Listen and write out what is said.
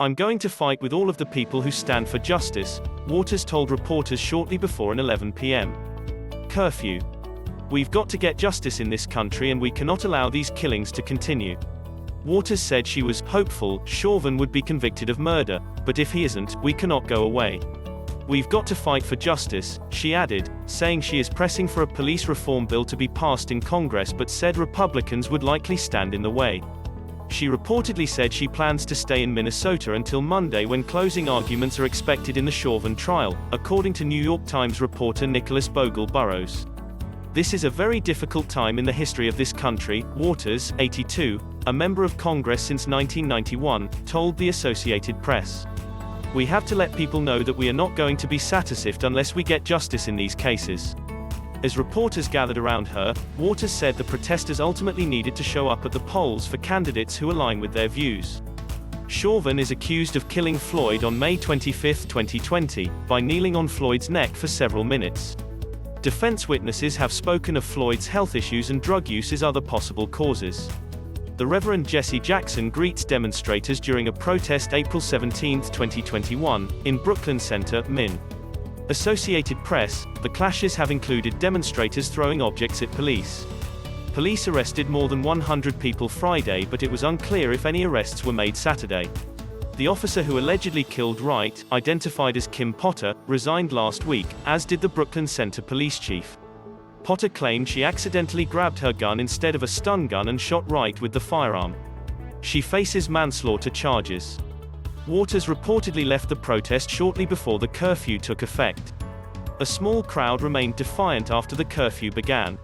"I'm going to fight with all of the people who stand for justice," Waters told reporters shortly bore an 11 p.m. curfew. "We've got to get justice in this country and we cannot allow these killings to continue." Waters said she was hopeful Chauvin would be convicted of murder, but if he isn't, we cannot go away. "We've got to fight for justice," she added, saying she is pressing for a police reform bill to be passed in Congress but said Republicans would likely stand in the way. She reportedly said she plans to stay in Minnesota until Monday when closing arguments are expected in the Chauvin trial, according to New York Times reporter Nicholas Bogel-Burroughs. "This is a very difficult time in the history of this country," Waters, 82, a member of Congress since 1991, told the Associated Press. "We have to let people know that we are not going to be satisfied unless we get justice in these cases." As reporters gathered around her, Waters said the protesters ultimately needed to show up at the polls for candidates who align with their views. Chauvin is accused of killing Floyd on May 25, 2020, by kneeling on Floyd's neck for several minutes. Defense witnesses have spoken of Floyd's health issues and drug use as other possible causes. The Reverend Jesse Jackson greets demonstrators during a protest April 17, 2021, in Brooklyn Center, Minn. Associated Press, the clashes have included demonstrators throwing objects at police. Police arrested more than 100 people Friday, but it was unclear if any arrests were made Saturday. The officer who allegedly killed Wright, identified as Kim Potter, resigned last week, as did the Brooklyn Center police chief. Potter claimed she accidentally grabbed her gun instead of a stun gun and shot Wright with the firearm. She faces manslaughter charges. Waters reportedly left the protest shortly before the curfew took effect. A small crowd remained defiant after the curfew began.